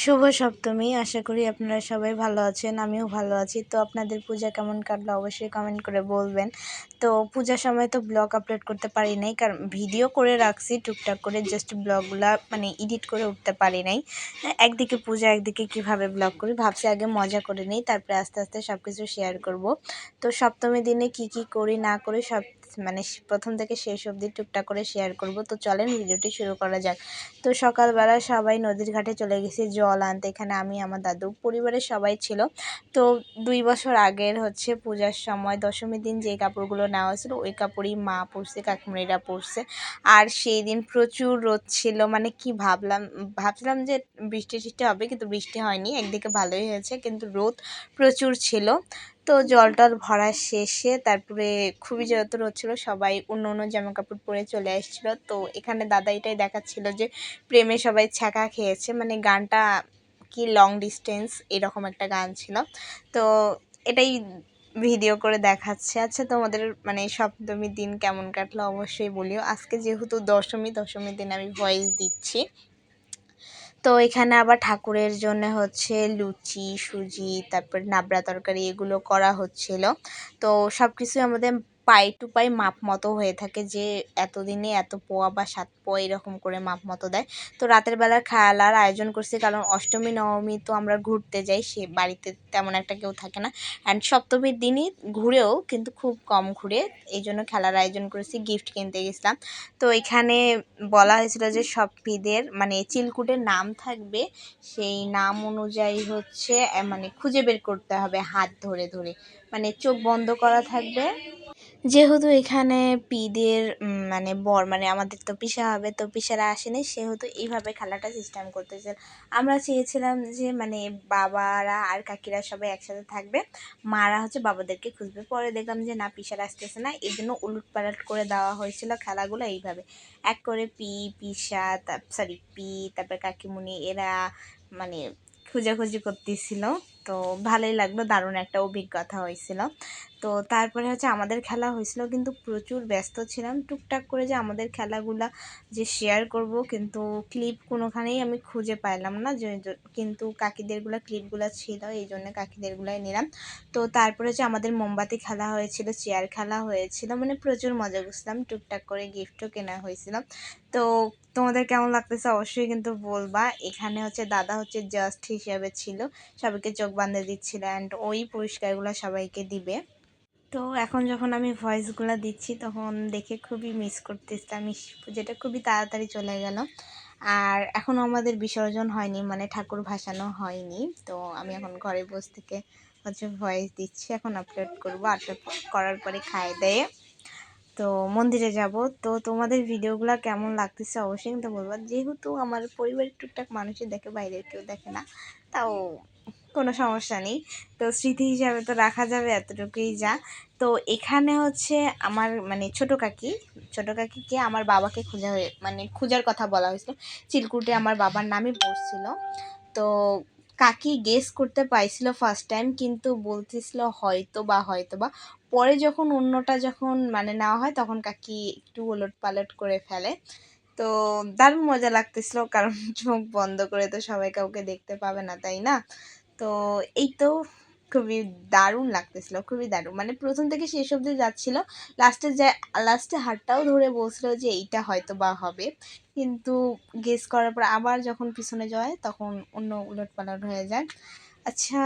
শুভ সপ্তমী। আশা করি আপনারা সবাই ভালো আছেন, আমিও ভালো আছি। তো আপনাদের পূজা কেমন কাটলো অবশ্যই কমেন্ট করে বলবেন। তো পূজার সময় তো ব্লগ আপলোড করতে পারি নাই, কারণ ভিডিও করে রাখছি টুকটাক করে, জাস্ট ব্লগগুলা মানে এডিট করে উঠতে পারি নাই। একদিকে পূজা, একদিকে কিভাবে ব্লগ করি ভাবছি আগে মজা করে নিই, তারপরে আস্তে আস্তে সব কিছু শেয়ার করব। তো সপ্তমী দিনে কি কি করি না করি সব মানে প্রথম থেকে শেষ অবধি টুকটাক করে শেয়ার করব। তো চলেন ভিডিওটি শুরু করা যাক। তো সকালবেলা সবাই নদীর ঘাটে চলে গেছি জল আনতে। এখানে আমি, আমার দাদু, পরিবারের সবাই ছিল। তো 2 বছর আগের হচ্ছে পূজার সময় দশমীর দিন যে কাপড়গুলো নেওয়া হয়েছিল ওই কাপড়ই মা পরছে, কাকিমণিরা পরছে। আর সেই দিন প্রচুর রোদ ছিল, মানে কি ভাবছিলাম যে বৃষ্টি টিষ্টি হবে, কিন্তু বৃষ্টি হয়নি। একদিকে ভালোই হয়েছে, কিন্তু রোদ প্রচুর ছিল। তো জল টল ভরা শেষে তারপরে খুবই যেহেতু রোদ ছিল, সবাই অন্য অন্য জামা কাপড় পরে চলে আসছিল। তো এখানে দাদা এটাই দেখাচ্ছিল যে প্রেমে সবাই ছ্যাঁকা খেয়েছে, মানে গানটা কি লং ডিস্টেন্স এরকম একটা গান ছিল। তো এটাই ভিডিও করে দেখাচ্ছে। আচ্ছা, তোমাদের মানে সপ্তমীর দিন কেমন কাটলো অবশ্যই বলিও। আজকে যেহেতু দশমীর দিন আমি ভয়েস দিচ্ছি। তো এখানে আবার ঠাকুরের জন্য হচ্ছে লুচি, সুজি, তারপর নাবড়া তরকারি এগুলো করা হচ্ছিল। তো সব কিছুই আমাদের পাই টু পাই মাপ মতো হয়ে থাকে, যে এতদিনে এত পোয়া বা 7 পোয়া এরকম করে মাপ মতো দেয়। তো রাতের বেলার খেলার আয়োজন করছি, কারণ অষ্টমী নবমী তো আমরা ঘুরতে যাই, সে বাড়িতে তেমন একটা কেউ থাকে না। অ্যান্ড সপ্তমীর দিনই ঘুরেও, কিন্তু খুব কম ঘুরে, এই জন্য খেলার আয়োজন করেছি, গিফট কিনতে গেছিলাম। তো এখানে বলা হয়েছিল যে সব ঈদের মানে চিলকুটের নাম থাকবে, সেই নাম অনুযায়ী হচ্ছে মানে খুঁজে বের করতে হবে হাত ধরে ধরে, মানে চোখ বন্ধ করা থাকবে। যেহেতু এখানে পিদের মানে বর মানে আমাদের তো পিসা হবে, তো পিসারা আসেনি, সেহেতু এইভাবে খেলাটা সিস্টেম করতেছে। আমরা চেয়েছিলাম যে মানে বাবারা আর কাকিরা সবাই একসাথে থাকবে, মারা হচ্ছে বাবাদেরকে খুঁজবে। পরে দেখলাম যে না, পিসারা আসতেছে না, এই জন্য উলট পালট করে দেওয়া হয়েছিল খেলাগুলো এইভাবে। এক করে পিসা, পি, তারপর কাকিমুনি এরা মানে খোঁজাখুঁজি করতেছিল। তো ভালোই লাগলো, দারুণ একটা অভিজ্ঞতা হয়েছিল। তো তারপরে হচ্ছে আমাদের খেলা হয়েছিল, কিন্তু প্রচুর ব্যস্ত ছিলাম টুকটাক করে যে আমাদের খেলাগুলা যে শেয়ার করব, কিন্তু ক্লিপ কোনোখানেই আমি খুঁজে পাইলাম না, কিন্তু কাকিদেরগুলো ক্লিপগুলো ছিল, এই জন্য কাকিদেরগুলাই নিলাম। তো তারপরে হচ্ছে আমাদের মোমবাতি খেলা হয়েছিল, চেয়ার খেলা হয়েছিল, মানে প্রচুর মজা করছিলাম, টুকটাক করে গিফটও কেনা হয়েছিল। তো তোমাদের কেমন লাগতেছে অবশ্যই কিন্তু বলবা। এখানে হচ্ছে দাদা হচ্ছে জাস্ট হিসেবে ছিল, সবাইকে চোখ বাঁধে দিচ্ছিল, অ্যান্ড ওই পুরস্কারগুলো সবাইকে দিবে। তো এখন যখন আমি ভয়েসগুলো দিচ্ছি তখন দেখে খুবই মিস করতেছিলাম, যেটা খুবই তাড়াতাড়ি চলে গেল। আর এখনও আমাদের বিসর্জন হয়নি, মানে ঠাকুর ভাসানো হয়নি। তো আমি এখন ঘরে বসে থেকে হচ্ছে ভয়েস দিচ্ছি, এখন আপলোড করবো। আপলোড করার পরে খাইয়ে দেয়ে তো মন্দিরে যাব। তো তোমাদের ভিডিওগুলো কেমন লাগতেছে অবশ্যই কিন্তু বলবো। যেহেতু আমার পরিবারের টুকটাক মানুষই দেখে, বাইরের কেউ দেখে না, তাও কোনো সমস্যা নেই। তো স্মৃতি হিসাবে তো রাখা যাবে, এতটুকুই যা। তো এখানে হচ্ছে আমার মানে ছোটো কাকিকে আমার বাবাকে খোঁজার কথা বলা হয়েছিল। চিলকুটে আমার বাবার নামই পড়ছিল। তো কাকি গেস করতে পাইছিল ফার্স্ট টাইম, কিন্তু বলতেছিল হয়তো বা। পরে যখন অন্যটা যখন মানে নেওয়া হয়, তখন কাকি একটু ওলট পালট করে ফেলে। তো দারুণ মজা লাগতেছিল, কারণ চোখ বন্ধ করে তো সবাই কাউকে দেখতে পাবে না, তাই না? তো এই তো খুবই দারুণ লাগতেছিল, খুবই দারুণ, মানে প্রথম থেকে শেষ অবধি যাচ্ছিল। লাস্টে হাতটাও ধরে বলছিল যে এইটা হয়তো বা হবে, কিন্তু গেস করার পর আবার যখন পিছনে যায় তখন অন্য উলট পালট হয়ে যায়। আচ্ছা,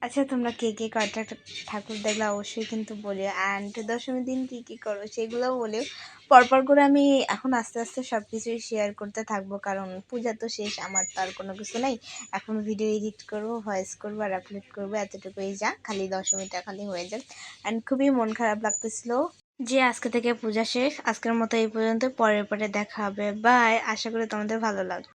আচ্ছা, তোমরা কে কে কয়টা ঠাকুর দেখলে অবশ্যই কিন্তু বলিও, অ্যান্ড দশমীর দিন কী কী করো সেগুলোও বলিও। পরপর করে আমি এখন আস্তে আস্তে সব কিছুই শেয়ার করতে থাকবো, কারণ পূজা তো শেষ, আমার তো আর কোনো কিছু নেই। এখন ভিডিও এডিট করবো, ভয়েস করবো আর আপলোড করবো, এতটুকুই যা, খালি দশমীটা খালি হয়ে যাক। অ্যান্ড খুবই মন খারাপ লাগতেছিল যে আজকে থেকে পূজা শেষ। আজকের মতো এই পর্যন্ত, পরে দেখা হবে, বাই। আশা করি তোমাদের ভালো লাগবে।